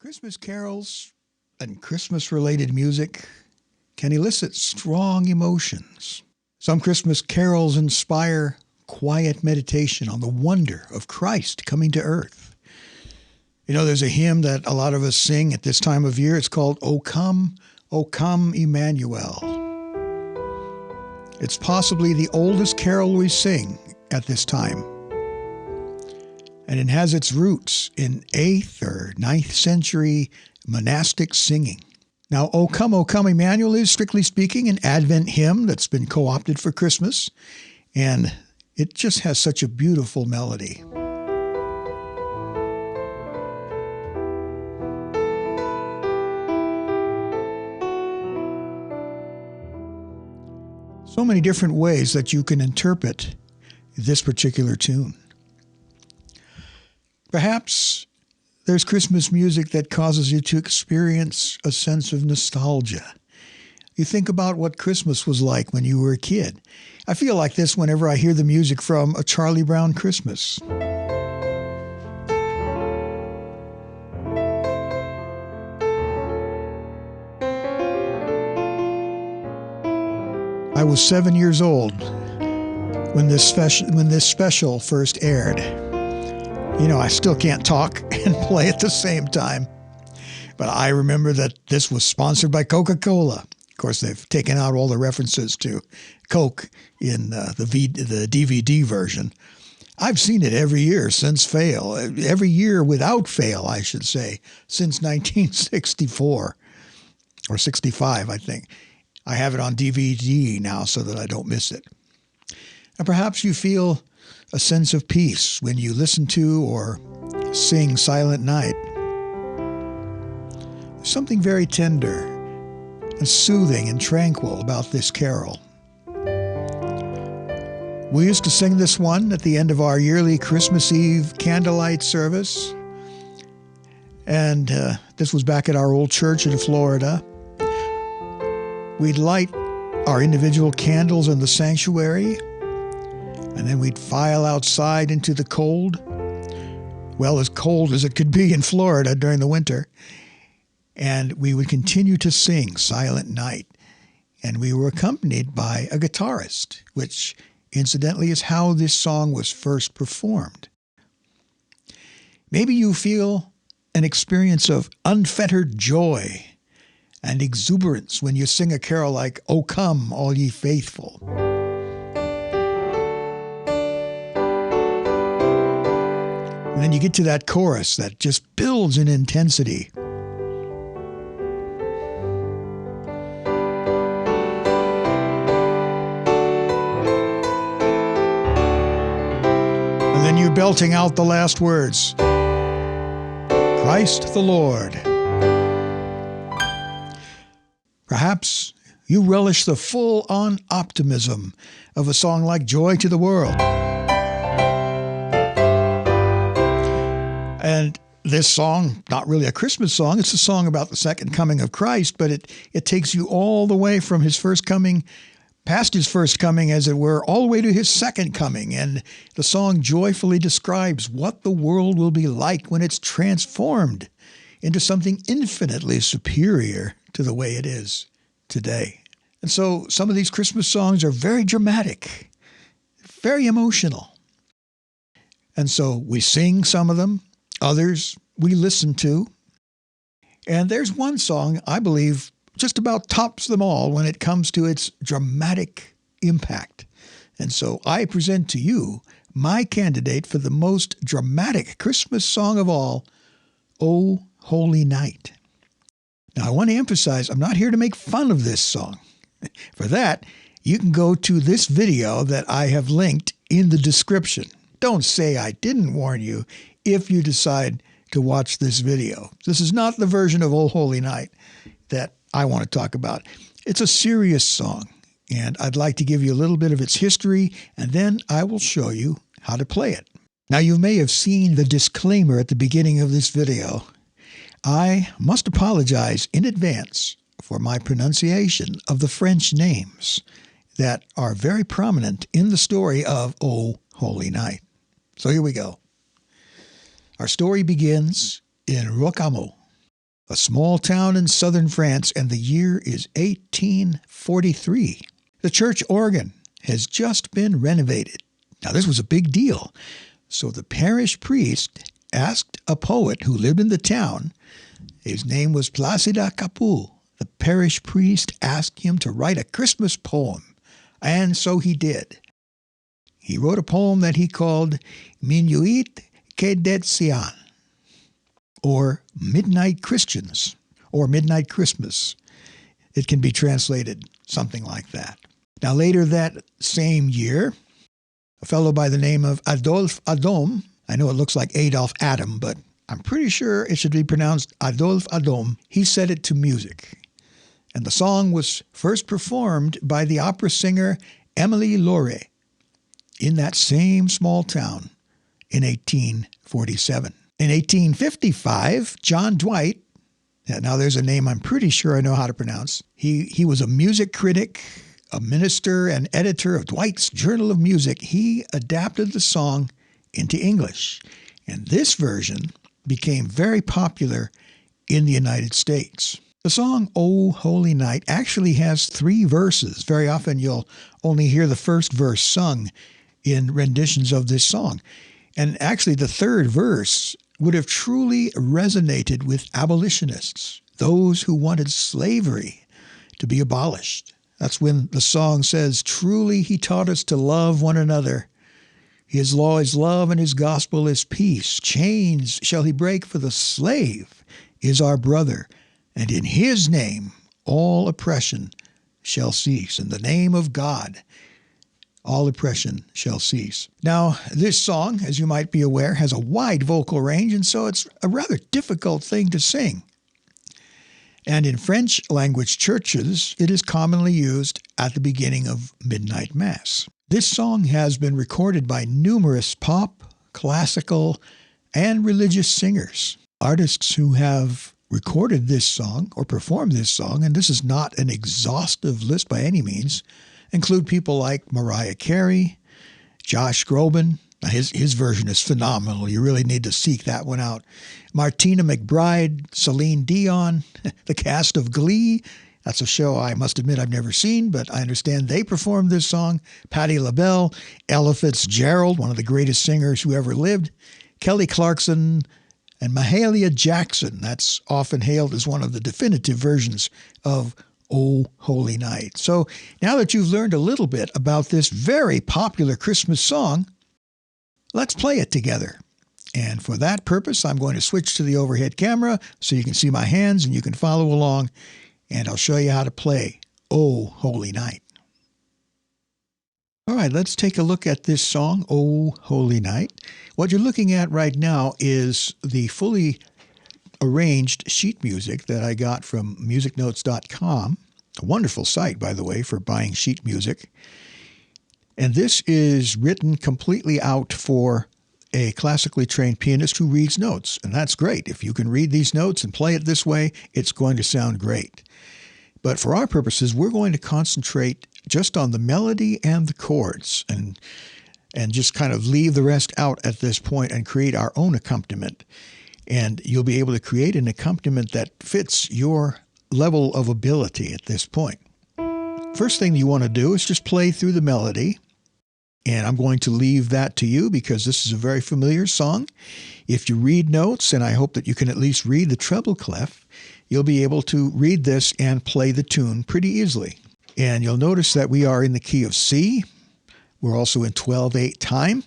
Christmas carols and Christmas-related music can elicit strong emotions. Some Christmas carols inspire quiet meditation on the wonder of Christ coming to earth. You know, there's a hymn that a lot of us sing at this time of year. It's called, O Come, Emmanuel. It's possibly the oldest carol we sing at this time. And it has its roots in 8th or 9th century monastic singing. Now, O Come, Emmanuel is, strictly speaking, an Advent hymn that's been co-opted for Christmas, and it just has such a beautiful melody. So many different ways that you can interpret this particular tune. Perhaps there's Christmas music that causes you to experience a sense of nostalgia. You think about what Christmas was like when you were a kid. I feel like this whenever I hear the music from A Charlie Brown Christmas. I was 7 years old when this special first aired. You know, I still can't talk and play at the same time. But I remember that this was sponsored by Coca-Cola. Of course, they've taken out all the references to Coke in the DVD version. I've seen it every year since every year without fail, I should say, since 1964 or 65, I think. I have it on DVD now so that I don't miss it. And perhaps you feel a sense of peace when you listen to or sing Silent Night. There's something very tender and soothing and tranquil about this carol. We used to sing this one at the end of our yearly Christmas Eve candlelight service. And this was back at our old church in Florida. We'd light our individual candles in the sanctuary, and then we'd file outside into the cold. Well, as cold as it could be in Florida during the winter. And we would continue to sing Silent Night. And we were accompanied by a guitarist, which incidentally is how this song was first performed. Maybe you feel an experience of unfettered joy and exuberance when you sing a carol like, O Come, All Ye Faithful. And then you get to that chorus that just builds in intensity. And then you're belting out the last words. Christ the Lord. Perhaps you relish the full-on optimism of a song like Joy to the World. And this song, not really a Christmas song, it's a song about the second coming of Christ, but it takes you all the way from his first coming, past his first coming, as it were, all the way to his second coming. And the song joyfully describes what the world will be like when it's transformed into something infinitely superior to the way it is today. And so some of these Christmas songs are very dramatic, very emotional. And so we sing some of them. Others we listen to. And there's one song I believe just about tops them all when it comes to its dramatic impact. And so I present to you my candidate for the most dramatic Christmas song of all, O Holy Night. Now I want to emphasize, I'm not here to make fun of this song. For that, you can go to this video that I have linked in the description. Don't say I didn't warn you if you decide to watch this video. This is not the version of O Holy Night that I want to talk about. It's a serious song, and I'd like to give you a little bit of its history, and then I will show you how to play it. Now, you may have seen the disclaimer at the beginning of this video. I must apologize in advance for my pronunciation of the French names that are very prominent in the story of O Holy Night. So here we go. Our story begins in Rocamo, a small town in southern France, and the year is 1843. The church organ has just been renovated. Now, this was a big deal. So the parish priest asked a poet who lived in the town. His name was Placide Capul. The parish priest asked him to write a Christmas poem, and so he did. He wrote a poem that he called Minuit Chrétien, or Midnight Christians, or Midnight Christmas. It can be translated something like that. Now, later that same year, a fellow by the name of Adolphe Adam, I know it looks like Adolf Adam, but I'm pretty sure it should be pronounced Adolphe Adam, he set it to music. And the song was first performed by the opera singer Émilie Laure in that same small town in 1847. In 1855, John Dwight, now there's a name I'm pretty sure I know how to pronounce. He was a music critic, a minister and editor of Dwight's Journal of Music. He adapted the song into English. And this version became very popular in the United States. The song, O Holy Night, actually has 3 verses. Very often you'll only hear the first verse sung in renditions of this song. And actually the third verse would have truly resonated with abolitionists, those who wanted slavery to be abolished. That's when the song says, truly he taught us to love one another. His law is love and his gospel is peace. Chains shall he break, for the slave is our brother. And in his name all oppression shall cease. In the name of God, all oppression shall cease. Now, this song, as you might be aware, has a wide vocal range, and so it's a rather difficult thing to sing. And in French language churches, it is commonly used at the beginning of Midnight Mass. This song has been recorded by numerous pop, classical, and religious singers. Artists who have recorded this song or performed this song, and this is not an exhaustive list by any means, include people like Mariah Carey, Josh Groban. Now his version is phenomenal. You really need to seek that one out. Martina McBride, Celine Dion, the cast of Glee. That's a show I must admit I've never seen, but I understand they performed this song. Patti LaBelle, Ella Fitzgerald, one of the greatest singers who ever lived, Kelly Clarkson, and Mahalia Jackson. That's often hailed as one of the definitive versions of O Holy Night. So now that you've learned a little bit about this very popular Christmas song, let's play it together. And for that purpose, I'm going to switch to the overhead camera so you can see my hands and you can follow along, and I'll show you how to play O Holy Night. All right, let's take a look at this song, O Holy Night. What you're looking at right now is the fully arranged sheet music that I got from musicnotes.com, a wonderful site, by the way, for buying sheet music. And this is written completely out for a classically trained pianist who reads notes. And that's great. If you can read these notes and play it this way, it's going to sound great. But for our purposes, we're going to concentrate just on the melody and the chords and just kind of leave the rest out at this point and create our own accompaniment. And you'll be able to create an accompaniment that fits your level of ability at this point. First thing you want to do is just play through the melody. And I'm going to leave that to you because this is a very familiar song. If you read notes, and I hope that you can at least read the treble clef, you'll be able to read this and play the tune pretty easily. And you'll notice that we are in the key of C. We're also in 12/8 time.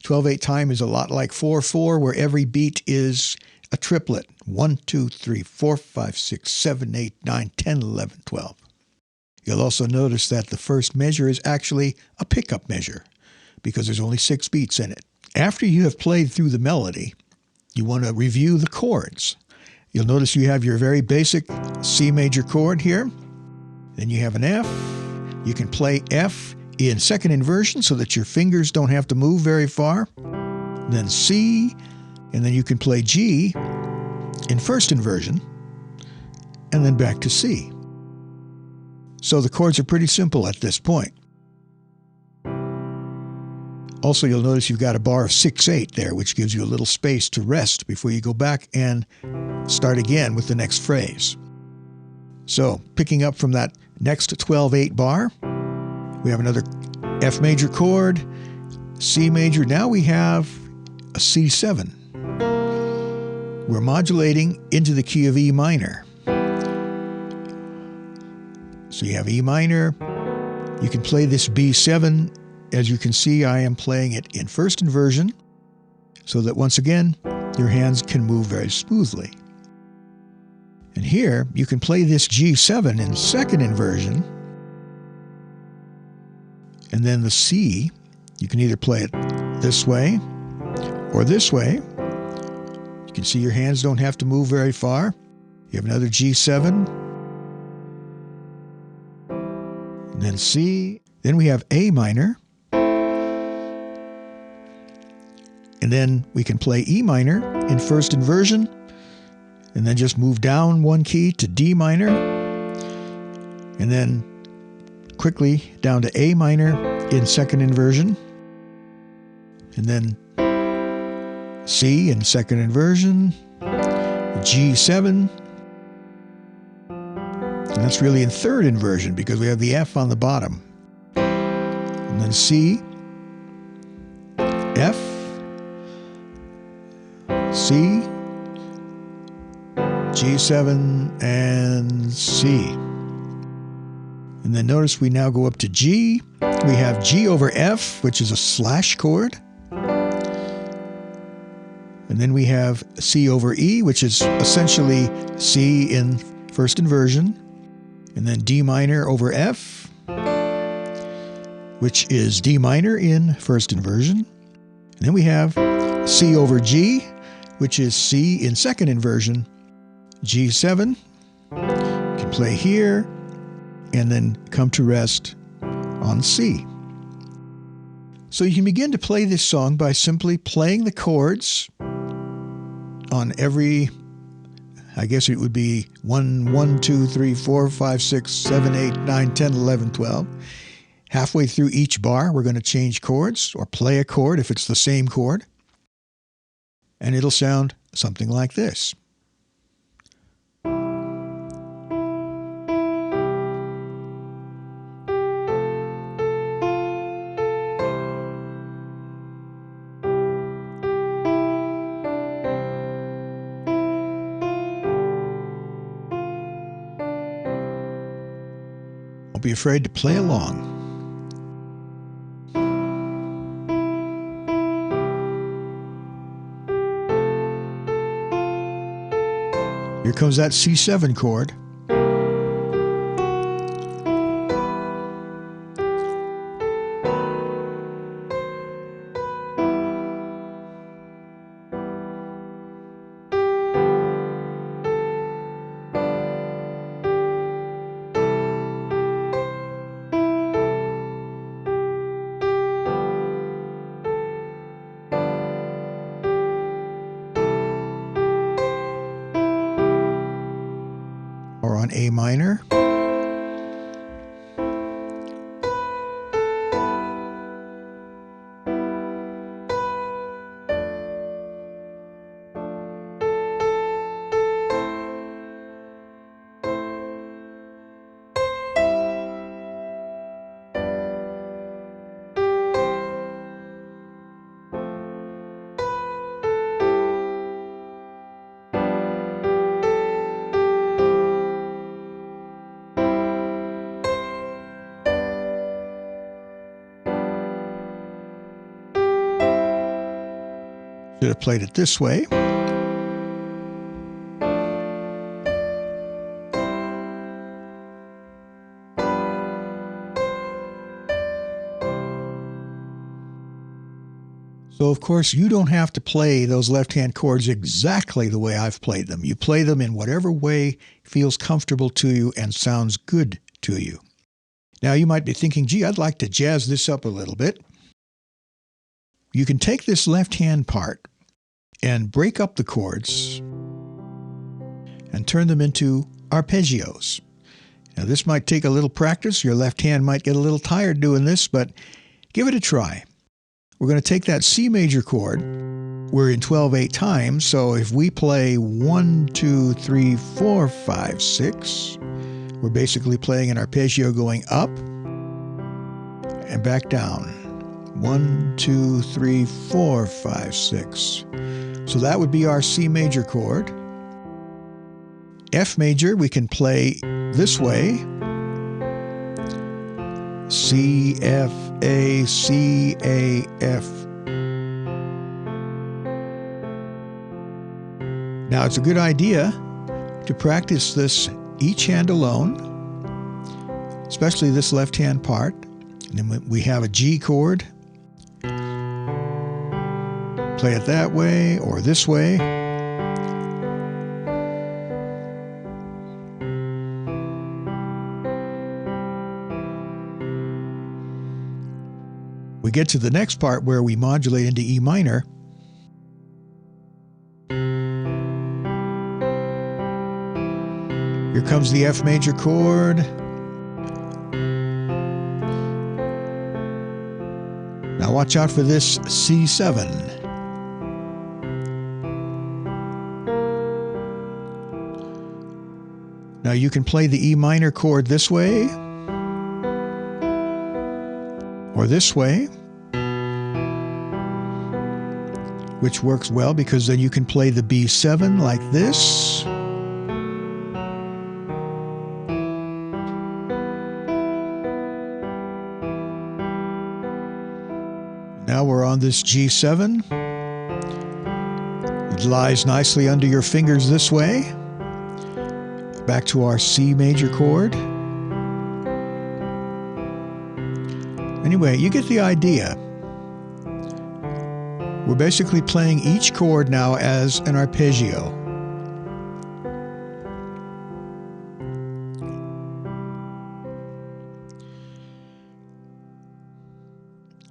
12/8 time is a lot like 4/4, where every beat is a triplet. 1, 2, 3, 4, 5, 6, 7, 8, 9, 10, 11, 12. You'll also notice that the first measure is actually a pickup measure because there's only 6 beats in it. After you have played through the melody, you want to review the chords. You'll notice you have your very basic C major chord here. Then you have an F. You can play F in second inversion so that your fingers don't have to move very far. Then C, and then you can play G in first inversion, and then back to C. So the chords are pretty simple at this point. Also, you'll notice you've got a bar of 6/8 there, which gives you a little space to rest before you go back and start again with the next phrase. So, picking up from that next 12/8 bar, we have another F major chord, C major. Now we have a C7. We're modulating into the key of E minor. So you have E minor. You can play this B7. As you can see, I am playing it in first inversion so that once again, your hands can move very smoothly. And here, you can play this G7 in second inversion. And then the C, you can either play it this way or this way. You can see your hands don't have to move very far. You have another G7. And then C. Then we have A minor. And then we can play E minor in first inversion. And then just move down one key to D minor. And then quickly down to A minor in second inversion. And then C in second inversion, G7, and that's really in third inversion because we have the F on the bottom. And then C, F, C, G7, and C. And then notice we now go up to G. We have G over F, which is a slash chord. And then we have C over E, which is essentially C in first inversion. And then D minor over F, which is D minor in first inversion. And then we have C over G, which is C in second inversion. G7, you can play here, and then come to rest on C. So you can begin to play this song by simply playing the chords on every, I guess it would be 1, 1, 2, 3, 4, 5, 6, 7, 8, 9, 10, 11, 12. Halfway through each bar, we're going to change chords or play a chord if it's the same chord. And it'll sound something like this. Don't be afraid to play along. Here comes that C7 chord. Or on A minor. Should have played it this way. So, of course, you don't have to play those left-hand chords exactly the way I've played them. You play them in whatever way feels comfortable to you and sounds good to you. Now, you might be thinking, gee, I'd like to jazz this up a little bit. You can take this left-hand part and break up the chords and turn them into arpeggios. Now, this might take a little practice. Your left hand might get a little tired doing this, but give it a try. we're going to take that C major chord. We're in 12/8 time, so if we play 1, 2, 3, 4, 5, 6, we're basically playing an arpeggio going up and back down. 1, 2, 3, 4, 5, 6. So that would be our C major chord. F major, we can play this way. C, F, A, C, A, F. Now, it's a good idea to practice this each hand alone, especially this left-hand part. And then we have a G chord. Play it that way or this way. We get to the next part where we modulate into E minor. Here comes the F major chord. Now watch out for this C7. Now you can play the E minor chord this way or this way, which works well because then you can play the B7 like this. Now we're on this G7. It lies nicely under your fingers this way. Back to our C major chord. Anyway, you get the idea. We're basically playing each chord now as an arpeggio.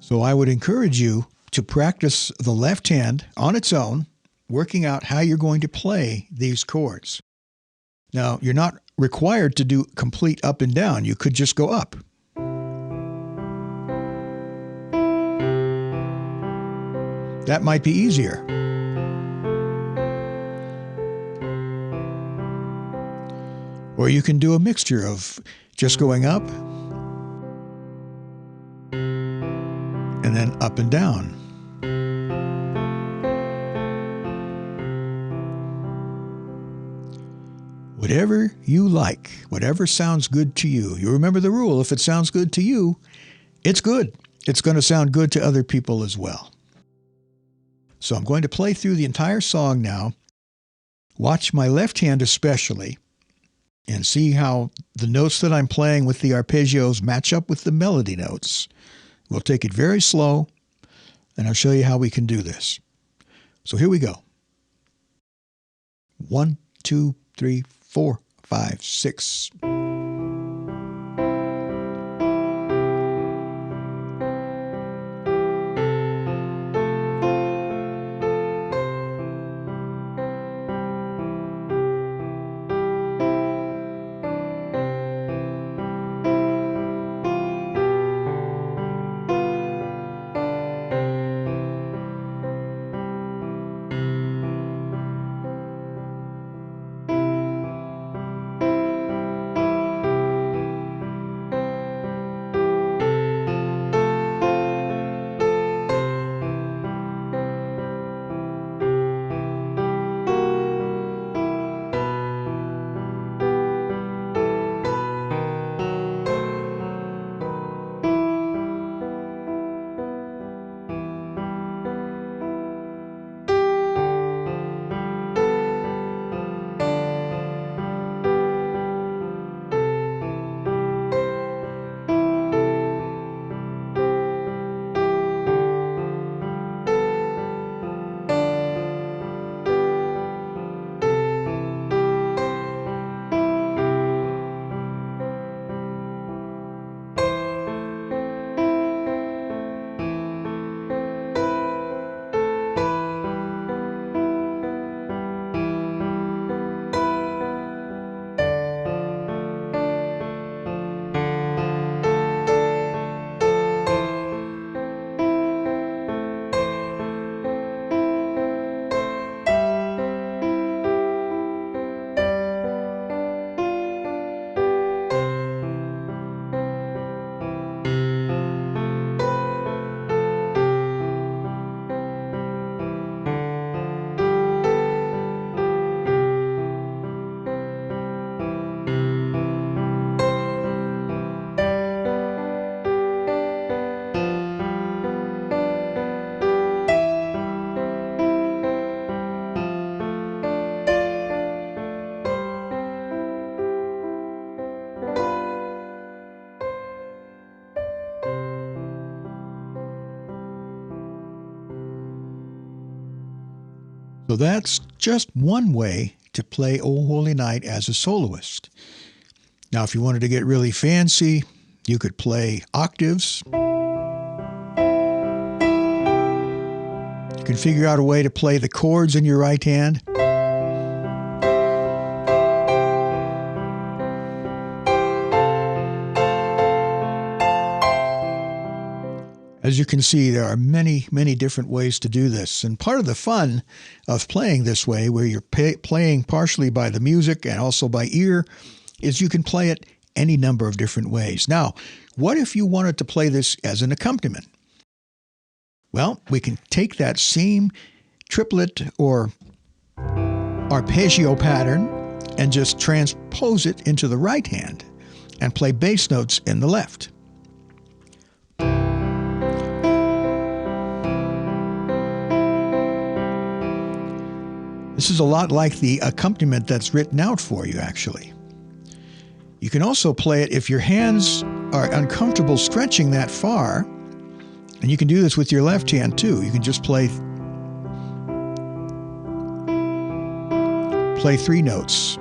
So I would encourage you to practice the left hand on its own, working out how you're going to play these chords. Now, you're not required to do complete up and down. You could just go up. That might be easier. Or you can do a mixture of just going up and then up and down. Whatever you like, whatever sounds good to you. You remember the rule, if it sounds good to you, it's good. It's going to sound good to other people as well. So I'm going to play through the entire song now. Watch my left hand especially and see how the notes that I'm playing with the arpeggios match up with the melody notes. We'll take it very slow, and I'll show you how we can do this. So here we go. 1, 2, 3, 4, 5, 6. So that's just one way to play O Holy Night as a soloist. Now, if you wanted to get really fancy, you could play octaves. You can figure out a way to play the chords in your right hand. As you can see, there are many, many different ways to do this. And part of the fun of playing this way, where you're playing partially by the music and also by ear, is you can play it any number of different ways. Now, what if you wanted to play this as an accompaniment? Well, we can take that same triplet or arpeggio pattern and just transpose it into the right hand and play bass notes in the left. This is a lot like the accompaniment that's written out for you, actually. You can also play it if your hands are uncomfortable stretching that far, and you can do this with your left hand too. You can just play 3 notes.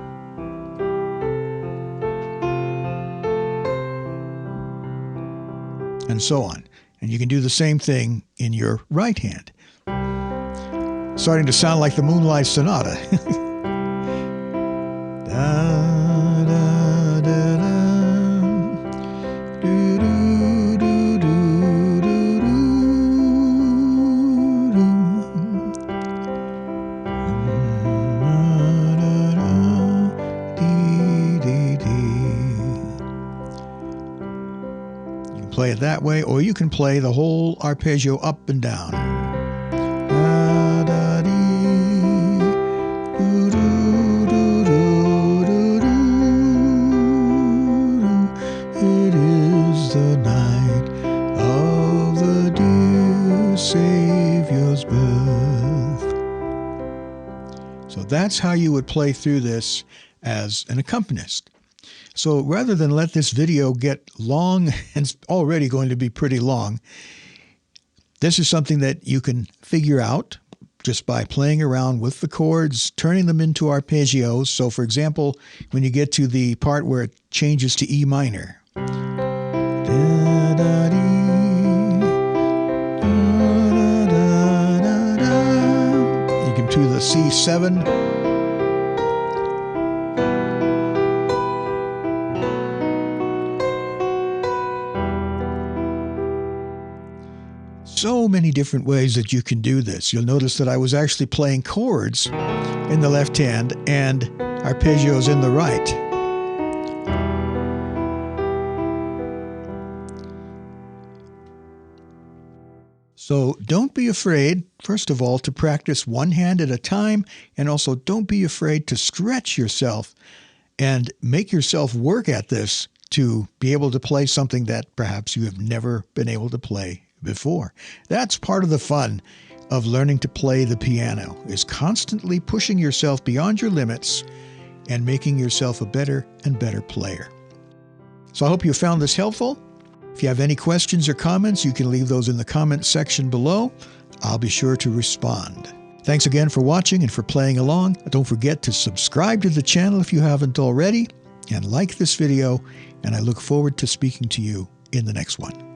And so on. And you can do the same thing in your right hand. Starting to sound like the Moonlight Sonata. Da, da, da, da. Do, do, do, do, do, do, do. You can play it that way, or you can play the whole arpeggio up and down. It is the night of the dear Savior's birth. So that's how you would play through this as an accompanist. So rather than let this video get long, and it's already going to be pretty long, this is something that you can figure out just by playing around with the chords, turning them into arpeggios. So for example, when you get to the part where it changes to E minor, you can do the C7. So many different ways that you can do this. You'll notice that I was actually playing chords in the left hand and arpeggios in the right. So don't be afraid, first of all, to practice one hand at a time, and also don't be afraid to stretch yourself and make yourself work at this to be able to play something that perhaps you have never been able to play before. That's part of the fun of learning to play the piano, is constantly pushing yourself beyond your limits and making yourself a better and better player. So I hope you found this helpful. If you have any questions or comments, you can leave those in the comment section below. I'll be sure to respond. Thanks again for watching and for playing along. Don't forget to subscribe to the channel if you haven't already, and like this video, and I look forward to speaking to you in the next one.